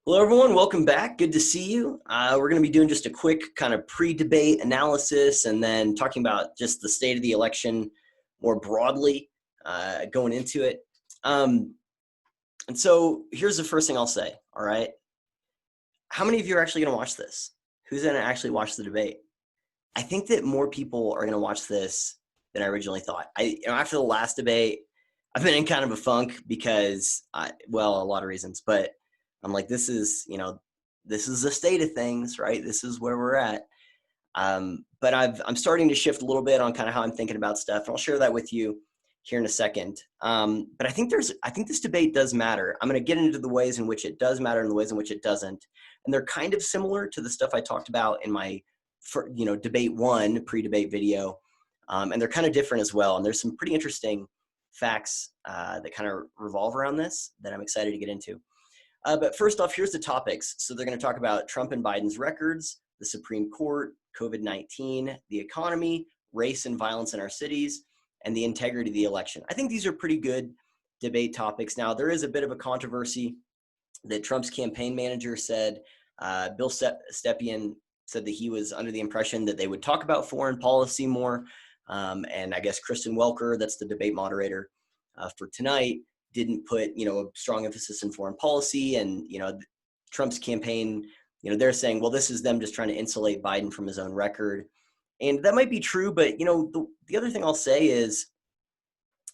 Hello, everyone. Welcome back. Good to see you. We're going to be doing just a quick kind of pre-debate analysis and then talking about just the state of the election more broadly going into it. And so here's the first thing I'll say, all right? How many of you are actually going to watch this? Who's going to actually watch the debate? I think that more people are going to watch this than I originally thought. After the last debate, I've been in kind of a funk because, a lot of reasons, but I'm like, this is the state of things, right? This is where we're at. But I'm starting to shift a little bit on kind of how I'm thinking about stuff. And I'll share that with you here in a second. But I think this debate does matter. I'm going to get into the ways in which it does matter and the ways in which it doesn't. And they're kind of similar to the stuff I talked about in my, debate one pre-debate video. And they're kind of different as well. And there's some pretty interesting facts that kind of revolve around this that I'm excited to get into. But first off, here's the topics. So they're going to talk about Trump and Biden's records, the Supreme Court, COVID-19, the economy, race and violence in our cities, and the integrity of the election. I think these are pretty good debate topics. Now, there is a bit of a controversy that Trump's campaign manager said, Bill Stepien said that he was under the impression that they would talk about foreign policy more. And I guess Kristen Welker, that's the debate moderator for tonight, didn't put, a strong emphasis in foreign policy. And, Trump's campaign, they're saying, well, this is them just trying to insulate Biden from his own record. And that might be true. But, the other thing I'll say is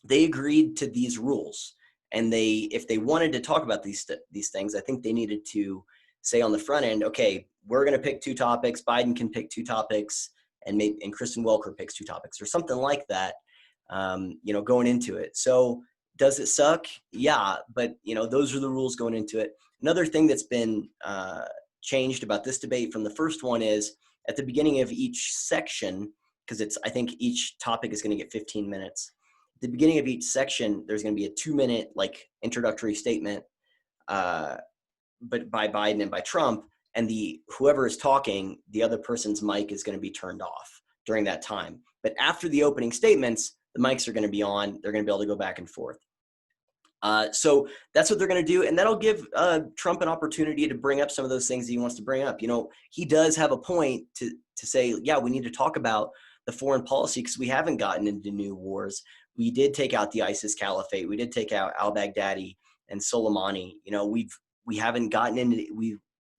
they agreed to these rules. And if they wanted to talk about these things, I think they needed to say on the front end, okay, we're going to pick two topics. Biden can pick two topics and Kristen Welker picks two topics or something like that, going into it. So, does it suck? Yeah, but those are the rules going into it. Another thing that's been changed about this debate from the first one is at the beginning of each section, because I think each topic is going to get 15 minutes. At the beginning of each section, there's going to be a 2-minute introductory statement, but by Biden and by Trump, and whoever is talking, the other person's mic is going to be turned off during that time. But after the opening statements, the mics are going to be on. They're going to be able to go back and forth. So that's what they're going to do. And that'll give Trump an opportunity to bring up some of those things that he wants to bring up. He does have a point to say, yeah, we need to talk about the foreign policy because we haven't gotten into new wars. We did take out the ISIS caliphate. We did take out al-Baghdadi and Soleimani. We haven't gotten into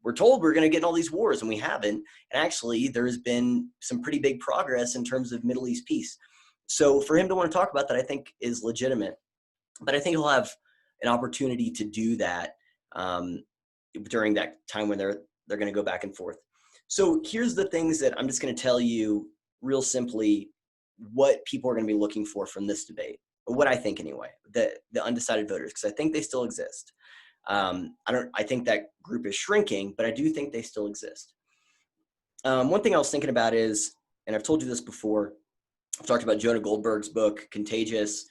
we're told we're going to get in all these wars and we haven't. And actually, there's been some pretty big progress in terms of Middle East peace. So for him to want to talk about that, I think is legitimate. But I think he'll have an opportunity to do that during that time when they're going to go back and forth. So here's the things that I'm just going to tell you real simply what people are going to be looking for from this debate, or what I think anyway, the undecided voters, because I think they still exist. I think that group is shrinking, but I do think they still exist. One thing I was thinking about is, and I've told you this before, I've talked about Jonah Goldberg's book, Contagious,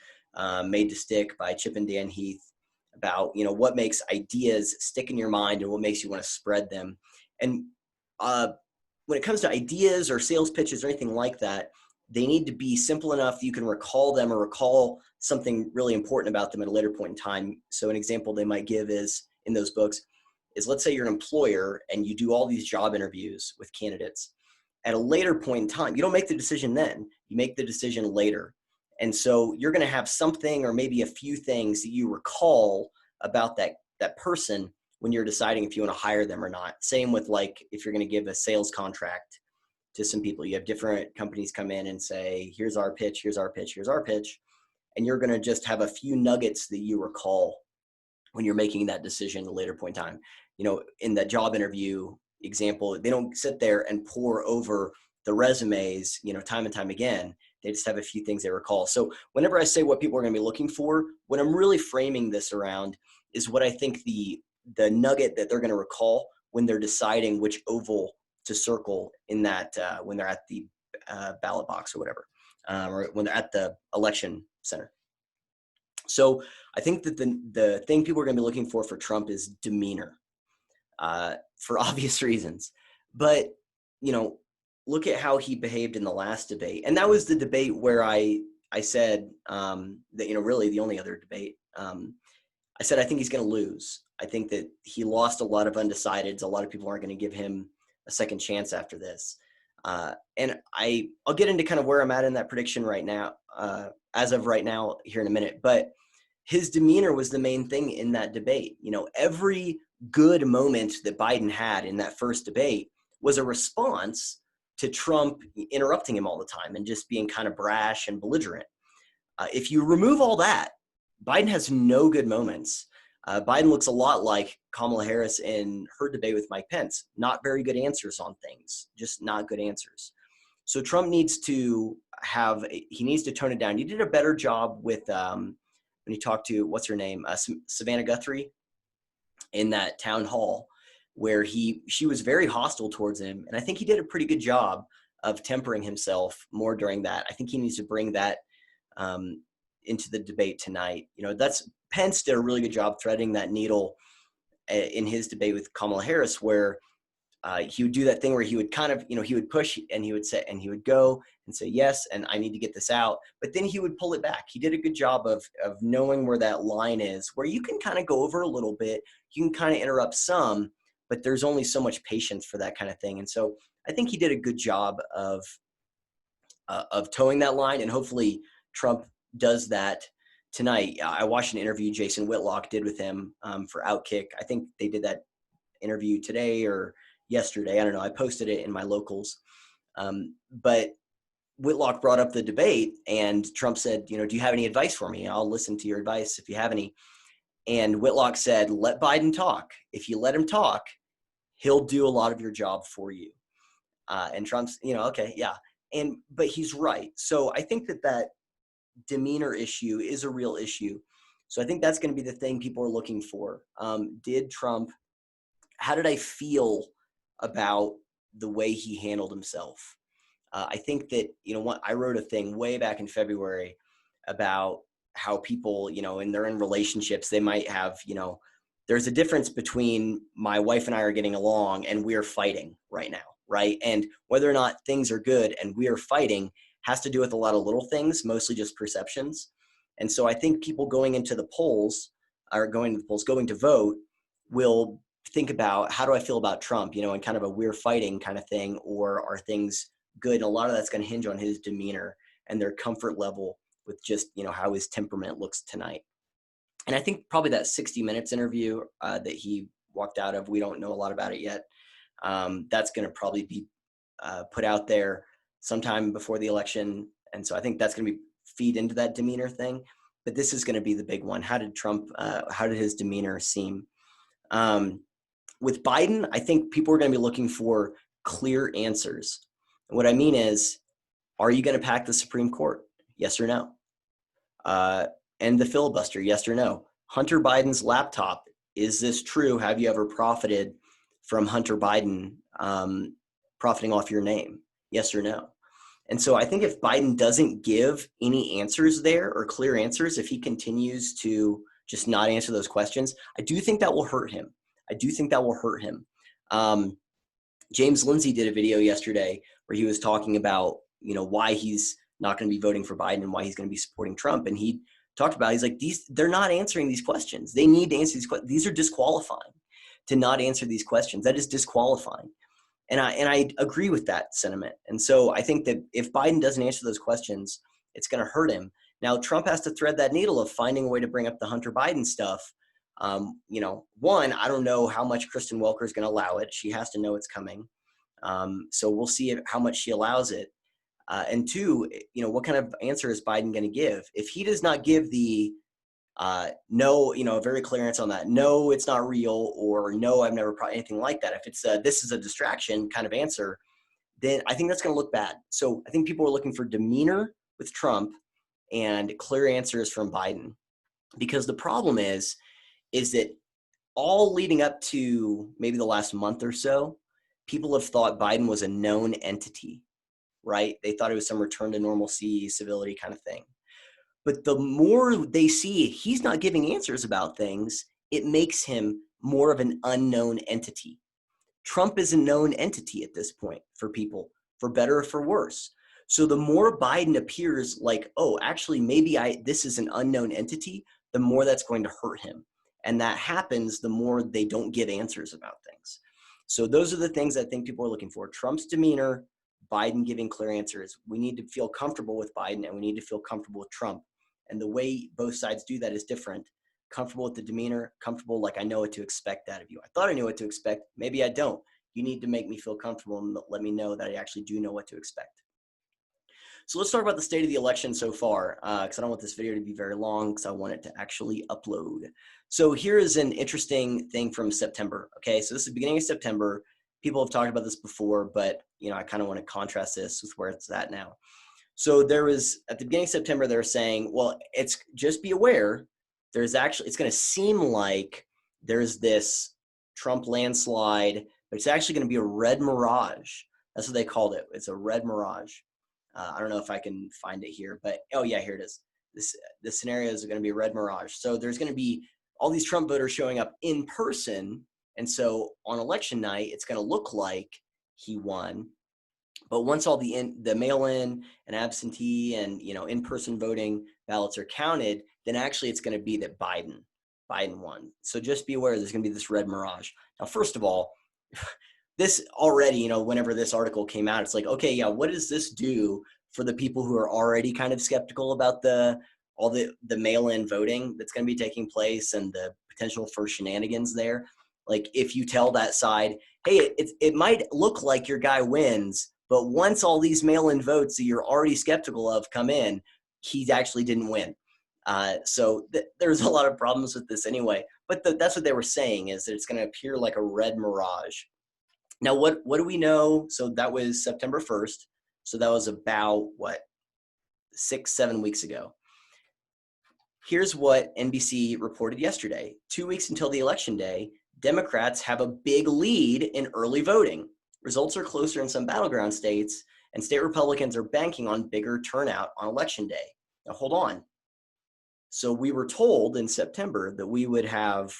Made to Stick by Chip and Dan Heath, about, what makes ideas stick in your mind and what makes you want to spread them. And when it comes to ideas or sales pitches or anything like that, they need to be simple enough that you can recall them or recall something really important about them at a later point in time. So an example they might give is in those books is, let's say you're an employer and you do all these job interviews with candidates. At a later point in time, you don't make the decision then, you make the decision later. And so you're going to have something or maybe a few things that you recall about that person when you're deciding if you want to hire them or not. Same with if you're going to give a sales contract to some people. You have different companies come in and say, here's our pitch, here's our pitch, here's our pitch. And you're going to just have a few nuggets that you recall when you're making that decision at a later point in time. In the job interview example, they don't sit there and pore over the resumes, time and time again. They just have a few things they recall. So whenever I say what people are going to be looking for, what I'm really framing this around is what I think the nugget that they're going to recall when they're deciding which oval to circle in that when they're at the ballot box or whatever, or when they're at the election center. So I think that the thing people are going to be looking for Trump is demeanor, for obvious reasons. But, look at how he behaved in the last debate. And that was the debate where I said that, really the only other debate, I said, I think he's going to lose. I think that he lost a lot of undecideds. A lot of people aren't going to give him a second chance after this. And I'll get into kind of where I'm at in that prediction right now, as of right now here in a minute. But his demeanor was the main thing in that debate. You know, every good moment that Biden had in that first debate was a response to Trump interrupting him all the time and just being kind of brash and belligerent. If you remove all that, Biden has no good moments. Biden looks a lot like Kamala Harris in her debate with Mike Pence. Not very good answers on things, just not good answers. So Trump needs to he needs to tone it down. He did a better job with when he talked to, what's her name, Savannah Guthrie in that town hall where she was very hostile towards him. And I think he did a pretty good job of tempering himself more during that. I think he needs to bring that into the debate tonight. You know, Pence did a really good job threading that needle in his debate with Kamala Harris, where he would do that thing where he would kind of, you know, he would push and he would say, and he would go and say, yes, and I need to get this out. But then he would pull it back. He did a good job of knowing where that line is, where you can kind of go over a little bit, you can kind of interrupt some, but there's only so much patience for that kind of thing. And so I think he did a good job of towing that line, and hopefully Trump does that tonight. I watched an interview Jason Whitlock did with him for Outkick. I think they did that interview today or yesterday. I don't know. I posted it in my locals. But Whitlock brought up the debate, and Trump said, you know, do you have any advice for me? I'll listen to your advice if you have any. And Whitlock said, let Biden talk. If you let him talk, he'll do a lot of your job for you. And Trump's, you know, okay, yeah. But he's right. So I think that demeanor issue is a real issue. So I think that's going to be the thing people are looking for. How did I feel about the way he handled himself? I think that, you know, I wrote a thing way back in February about how people, you know, and they're in relationships, they might have, you know, there's a difference between my wife and I are getting along and we're fighting right now, right? And whether or not things are good and we are fighting has to do with a lot of little things, mostly just perceptions. And so I think people going to the polls going to vote will think about, how do I feel about Trump, you know, and kind of a we're fighting kind of thing, or are things good? And a lot of that's going to hinge on his demeanor and their comfort level with just, you know, how his temperament looks tonight. And I think probably that 60 Minutes interview that he walked out of, we don't know a lot about it yet. That's going to probably be put out there sometime before the election. And so I think that's going to feed into that demeanor thing. But this is going to be the big one. How did his demeanor seem? With Biden, I think people are going to be looking for clear answers. And what I mean is, are you going to pack the Supreme Court? Yes or no? And the filibuster? Yes or no? Hunter Biden's laptop, is this true? Have you ever profited from Hunter Biden profiting off your name? Yes or no? And so I think if Biden doesn't give any answers there, or clear answers, if he continues to just not answer those questions, I do think that will hurt him. James Lindsay did a video yesterday where he was talking about, you know, why he's not going to be voting for Biden and why he's going to be supporting Trump. And he talked about, he's like, they're not answering these questions. They need to answer these questions. These are disqualifying. To not answer these questions, that is disqualifying. And I agree with that sentiment. And so I think that if Biden doesn't answer those questions, it's going to hurt him. Now, Trump has to thread that needle of finding a way to bring up the Hunter Biden stuff. You know, one, I don't know how much Kristen Welker is going to allow it. She has to know it's coming. So we'll see how much she allows it. And two, you know, what kind of answer is Biden going to give? If he does not give the no, you know, a very clear answer on that, no, it's not real, or no, I've never anything like that. If it's this is a distraction kind of answer, then I think that's going to look bad. So I think people are looking for demeanor with Trump and clear answers from Biden, because the problem is that all leading up to maybe the last month or so, people have thought Biden was a known entity, right? They thought it was some return to normalcy, civility kind of thing. But the more they see he's not giving answers about things, it makes him more of an unknown entity. Trump is a known entity at this point for people, for better or for worse. So the more Biden appears like, oh, actually, maybe this is an unknown entity, the more that's going to hurt him. And that happens the more they don't give answers about things. So those are the things I think people are looking for. Trump's demeanor, Biden giving clear answers. We need to feel comfortable with Biden and we need to feel comfortable with Trump. And the way both sides do that is different. Comfortable with the demeanor, comfortable like I know what to expect out of you. I thought I knew what to expect. Maybe I don't. You need to make me feel comfortable and let me know that I actually do know what to expect. So let's talk about the state of the election so far, because I don't want this video to be very long because I want it to actually upload. So here is an interesting thing from September. Okay, so this is the beginning of September. People have talked about this before, but I kind of want to contrast this with where it's at now. So there was, at the beginning of September, they were saying, well, it's just be aware, it's going to seem like there's this Trump landslide, but it's actually going to be a red mirage. That's what they called it. It's a red mirage. I don't know if I can find it here, but oh yeah, here it is. The scenarios are going to be a red mirage. So there's going to be all these Trump voters showing up in person. And so on election night, it's going to look like he won. But once all the mail-in and absentee and in-person voting ballots are counted, then actually it's going to be that Biden won. So just be aware there's going to be this red mirage. Now, first of all, this already, whenever this article came out, it's like, okay, yeah, what does this do for the people who are already kind of skeptical about all the mail-in voting that's going to be taking place and the potential for shenanigans there? Like, if you tell that side, hey, it might look like your guy wins, but once all these mail-in votes that you're already skeptical of come in, he actually didn't win. So there's a lot of problems with this anyway. But that's what they were saying, is that it's going to appear like a red mirage. Now, what do we know? So that was September 1st. So that was about, 6-7 weeks ago. Here's what NBC reported yesterday. 2 weeks until the election day, Democrats have a big lead in early voting. Results are closer in some battleground states, and state Republicans are banking on bigger turnout on election day. Now, hold on. So we were told in September that we would have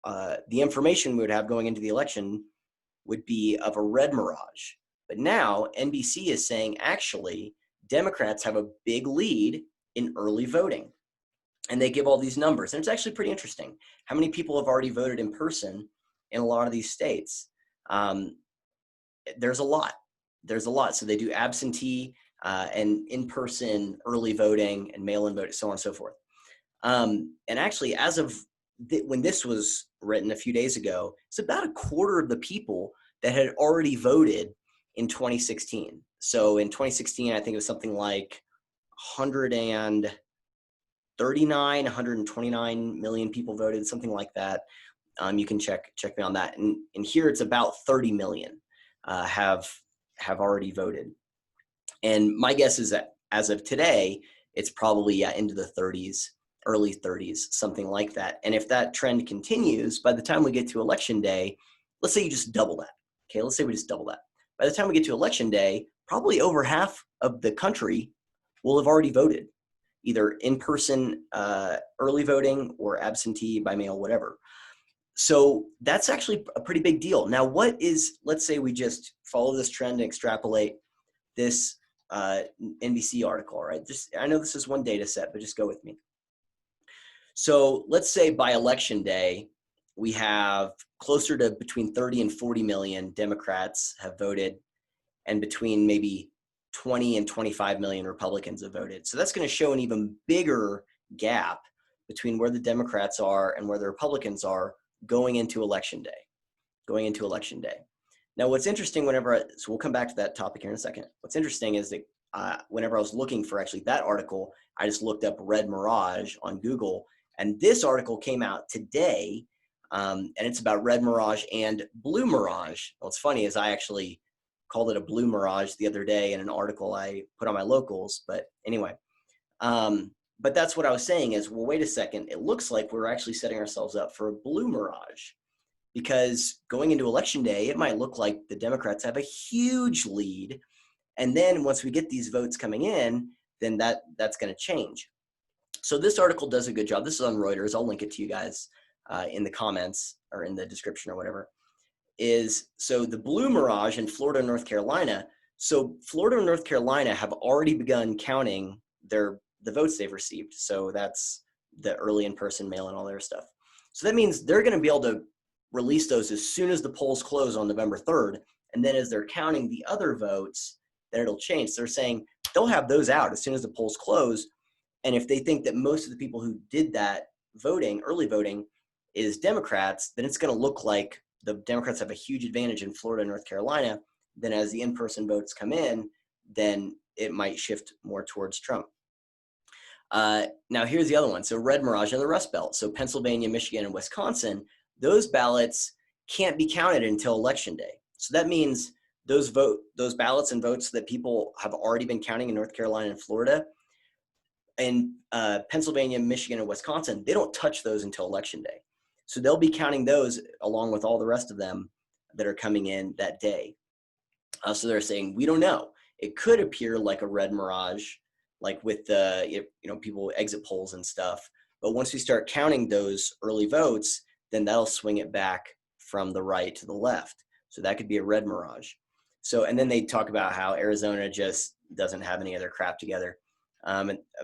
the information we would have going into the election would be of a red mirage. But now NBC is saying, actually, Democrats have a big lead in early voting. And they give all these numbers. And it's actually pretty interesting. How many people have already voted in person in a lot of these states? There's a lot. So they do absentee and in-person early voting and mail-in voting, so on and so forth. And actually, as of when this was written a few days ago, it's about a quarter of the people that had already voted in 2016. So in 2016, I think it was something like 129 million people voted, something like that. You can check me on that. And here it's about 30 million have already voted. And my guess is that as of today, it's probably into the 30s, early 30s, something like that. And if that trend continues, by the time we get to election day, let's say you just double that. Okay, let's say we just double that. By the time we get to election day, probably over half of the country will have already voted, either in-person early voting or absentee by mail, whatever. So that's actually a pretty big deal. Now, let's say we just follow this trend and extrapolate this NBC article, right? I know this is one data set, but just go with me. So let's say by election day, we have closer to between 30 and 40 million Democrats have voted, and between maybe 20 and 25 million Republicans have voted. So that's going to show an even bigger gap between where the Democrats are and where the Republicans are going into election day. Now, what's interesting so we'll come back to that topic here in a second. What's interesting is that whenever I was looking for actually that article, I just looked up Red Mirage on Google, and this article came out today, and it's about Red Mirage and Blue Mirage. What's funny is I actually called it a Blue Mirage the other day in an article I put on my locals, but anyway. But that's what I was saying is, well, wait a second. It looks like we're actually setting ourselves up for a Blue Mirage, because going into election day, it might look like the Democrats have a huge lead. And then once we get these votes coming in, then that's going to change. So this article does a good job. This is on Reuters. I'll link it to you guys in the comments or in the description or whatever. So the Blue Mirage in Florida and North Carolina. So Florida and North Carolina have already begun counting the votes they've received. So that's the early in-person mail and all their stuff. So that means they're going to be able to release those as soon as the polls close on November 3rd. And then as they're counting the other votes, then it'll change. So they're saying they'll have those out as soon as the polls close. And if they think that most of the people who did that voting, early voting, is Democrats, then it's going to look like the Democrats have a huge advantage in Florida and North Carolina. Then as the in-person votes come in, then it might shift more towards Trump. Now here's the other one. So red mirage and the Rust Belt. So Pennsylvania, Michigan, and Wisconsin, those ballots can't be counted until election day. So that means those ballots and votes that people have already been counting in North Carolina and Florida, and Pennsylvania, Michigan, and Wisconsin, they don't touch those until election day. So they'll be counting those along with all the rest of them that are coming in that day. So they're saying, we don't know. It could appear like a red mirage, like with the people exit polls and stuff. But once we start counting those early votes, then that'll swing it back from the right to the left. So that could be a red mirage. So, and then they talk about how Arizona just doesn't have any other crap together,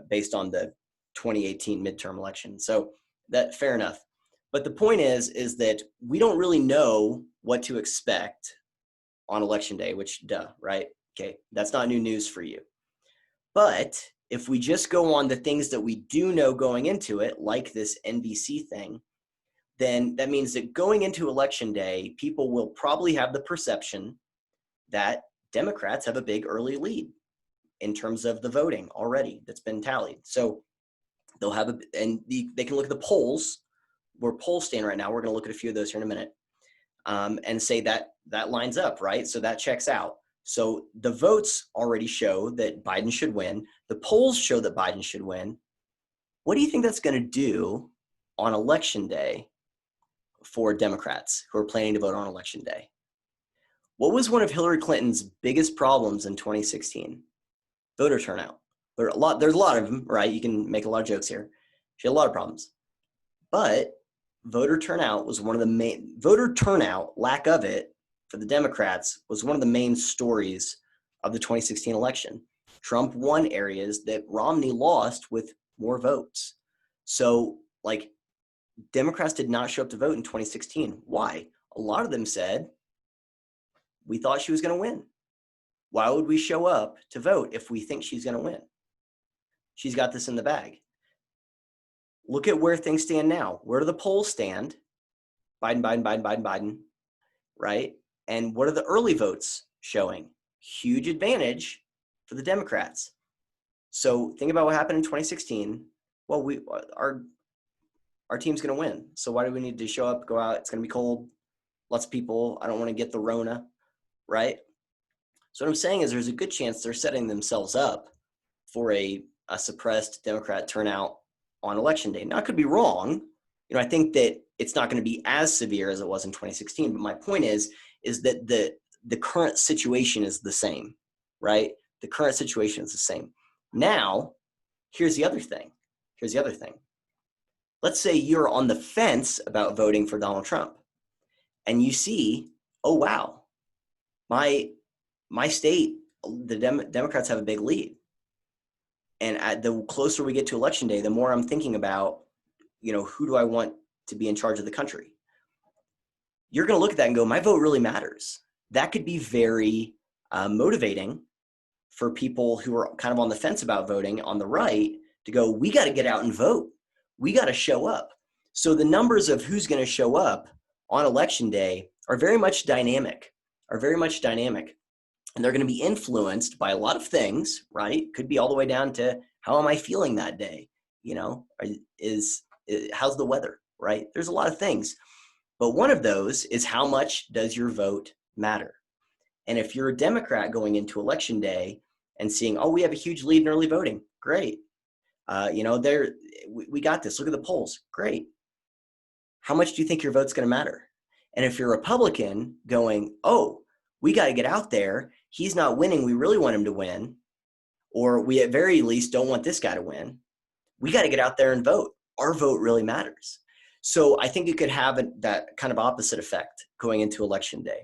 based on the 2018 midterm election. So that, fair enough. But the point is that we don't really know what to expect on election day, which right? Okay, that's not new news for you. But if we just go on the things that we do know going into it, like this NBC thing, then that means that going into election day, people will probably have the perception that Democrats have a big early lead in terms of the voting already that's been tallied. So they'll have they can look at the polls, where polls stand right now. We're going to look at a few of those here in a minute, and say that lines up, right? So that checks out. So the votes already show that Biden should win. The polls show that Biden should win. What do you think that's going to do on election day for Democrats who are planning to vote on election day? What was one of Hillary Clinton's biggest problems in 2016? Voter turnout. There's a lot of them, right? You can make a lot of jokes here. She had a lot of problems. But voter turnout, lack of it for the Democrats, was one of the main stories of the 2016 election. Trump won areas that Romney lost with more votes. So, Democrats did not show up to vote in 2016. Why? A lot of them said, we thought she was going to win. Why would we show up to vote if we think she's going to win? She's got this in the bag. Look at where things stand now. Where do the polls stand? Biden, right? And what are the early votes showing? Huge advantage for the Democrats. So think about what happened in 2016. Well, our team's going to win. So why do we need to show up, go out? It's going to be cold. Lots of people. I don't want to get the Rona, right? So what I'm saying is there's a good chance they're setting themselves up for a suppressed Democrat turnout on election day. Now, I could be wrong. I think that it's not going to be as severe as it was in 2016. But my point is that the current situation is the same, right? The current situation is the same. Now, here's the other thing. Let's say you're on the fence about voting for Donald Trump, and you see, oh wow, my state, the Democrats have a big lead. And the closer we get to election day, the more I'm thinking about, who do I want to be in charge of the country? You're going to look at that and go, my vote really matters. That could be very motivating for people who are kind of on the fence about voting on the right to go, we got to get out and vote. We got to show up. So the numbers of who's going to show up on election day are very much dynamic. And they're going to be influenced by a lot of things, right? Could be all the way down to how am I feeling that day? How's the weather, right? There's a lot of things. But one of those is how much does your vote matter? And if you're a Democrat going into election day and seeing, oh, we have a huge lead in early voting, great. We got this. Look at the polls, great. How much do you think your vote's going to matter? And if you're a Republican going, oh, we got to get out there. He's not winning. We really want him to win. Or we at very least don't want this guy to win. We got to get out there and vote. Our vote really matters. So I think it could have that kind of opposite effect going into election day.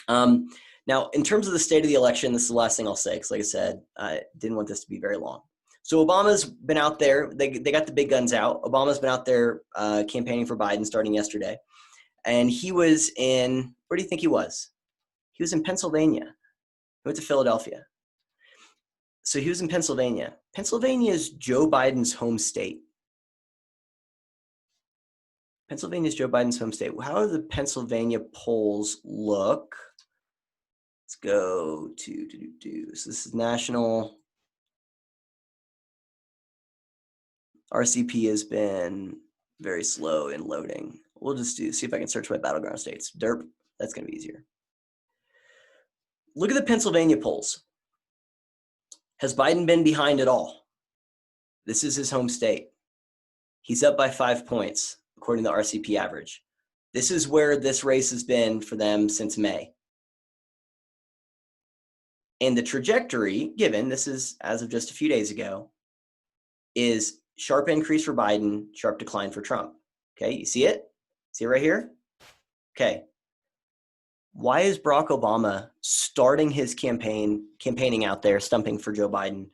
Now, in terms of the state of the election, this is the last thing I'll say, because like I said, I didn't want this to be very long. So Obama's been out there. They got the big guns out. Obama's been out there campaigning for Biden starting yesterday. And he was in, where do you think he was? He was in Pennsylvania. He went to Philadelphia. So he was in Pennsylvania. Pennsylvania is Joe Biden's home state. Pennsylvania is Joe Biden's home state. How do the Pennsylvania polls look? Let's go to. So this is national. RCP has been very slow in loading. We'll just see if I can search by battleground states. Derp, that's going to be easier. Look at the Pennsylvania polls. Has Biden been behind at all? This is his home state. He's up by 5 points, according to the RCP average. This is where this race has been for them since May. And the trajectory, given this is as of just a few days ago, is sharp increase for Biden, sharp decline for Trump. Okay, you see it? See it right here? Okay. Why is Barack Obama starting his campaigning out there, stumping for Joe Biden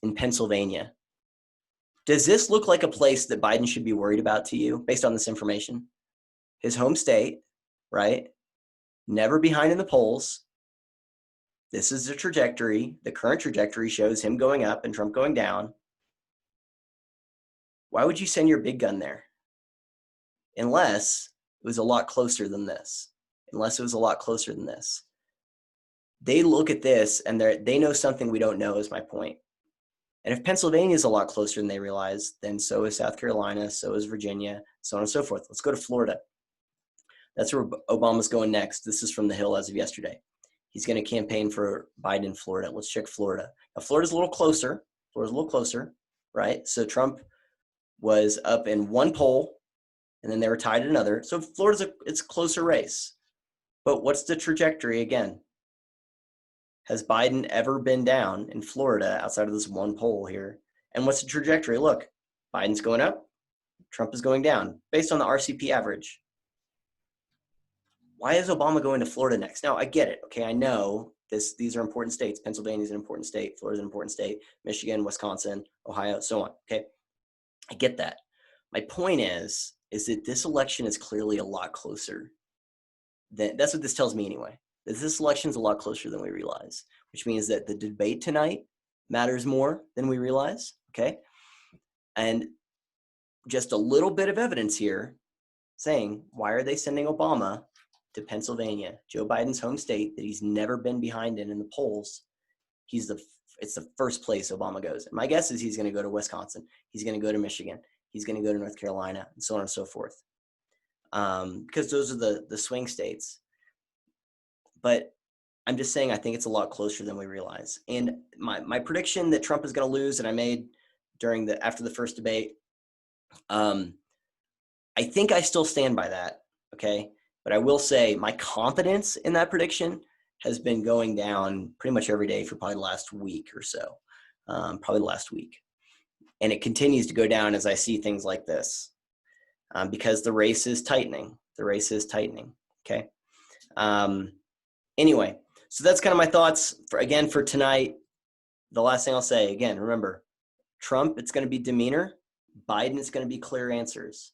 in Pennsylvania? Does this look like a place that Biden should be worried about to you based on this information? His home state, right? Never behind in the polls. This is the trajectory. The current trajectory shows him going up and Trump going down. Why would you send your big gun there? Unless it was a lot closer than this. They look at this and they know something we don't know, is my point. And if Pennsylvania is a lot closer than they realize, then so is South Carolina, so is Virginia, so on and so forth. Let's go to Florida. That's where Obama's going next. This is from the Hill as of yesterday. He's going to campaign for Biden in Florida. Let's check Florida. Now, Florida's a little closer, right? So Trump was up in one poll, and then they were tied in another. So Florida's it's a closer race. But what's the trajectory again? Has Biden ever been down in Florida outside of this one poll here? And what's the trajectory? Look, Biden's going up, Trump is going down, based on the RCP average. Why is Obama going to Florida next? Now, I get it. Okay, I know these are important states. Pennsylvania is an important state. Florida is an important state. Michigan, Wisconsin, Ohio, so on. Okay, I get that. My point is that this election is clearly a lot closer. That's what this tells me anyway. That this election is a lot closer than we realize, which means that the debate tonight matters more than we realize. Okay, and just a little bit of evidence here saying, why are they sending Obama to Pennsylvania, Joe Biden's home state that he's never been behind in the polls? It's the first place Obama goes. And my guess is he's going to go to Wisconsin. He's going to go to Michigan. He's going to go to North Carolina, and so on and so forth. Because those are the swing states. But I'm just saying, I think it's a lot closer than we realize. And my prediction that Trump is going to lose, that I made after the first debate, I think I still stand by that. Okay. But I will say my confidence in that prediction has been going down pretty much every day for probably the last week or so, And it continues to go down as I see things like this, because the race is tightening. Okay. Anyway, so that's kind of my thoughts for tonight. The last thing I'll say, again, remember, Trump, it's going to be demeanor. Biden, it's going to be clear answers.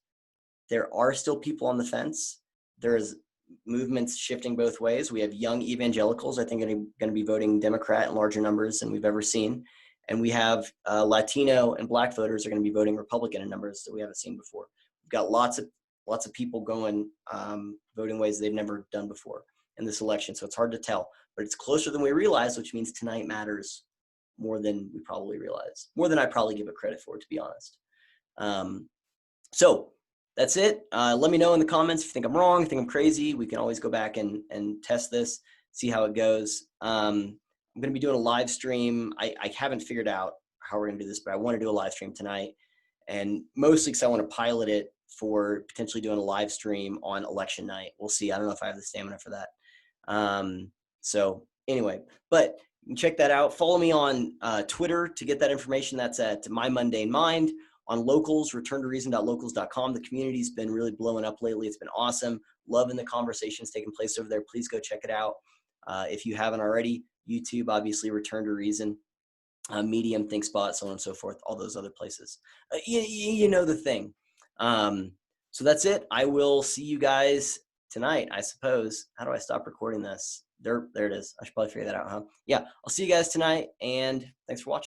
There are still people on the fence. There is movements shifting both ways. We have young evangelicals, I think, going to be voting Democrat in larger numbers than we've ever seen. And we have Latino and Black voters are going to be voting Republican in numbers that we haven't seen before. We've got lots of people going voting ways they've never done before in this election. So it's hard to tell, but it's closer than we realize, which means tonight matters more than we probably realize, more than I probably give it credit for, to be honest. So that's it. Let me know in the comments if you think I'm wrong, think I'm crazy. We can always go back and test this, see how it goes. I'm going to be doing a live stream. I haven't figured out how we're going to do this, but I want to do a live stream tonight, and mostly because I want to pilot it for potentially doing a live stream on election night. We'll see. I don't know if I have the stamina for that. So anyway, but you can check that out. Follow me on Twitter to get that information. That's at My Mundane Mind. On Locals, returntoreason.locals.com. The community's been really blowing up lately. It's been awesome. Loving the conversations taking place over there. Please go check it out. If you haven't already, YouTube, obviously, Return to Reason. Medium, ThinkSpot, so on and so forth, all those other places. You know the thing. So that's it. I will see you guys tonight, I suppose. How do I stop recording this? There it is. I should probably figure that out, huh? Yeah, I'll see you guys tonight, and thanks for watching.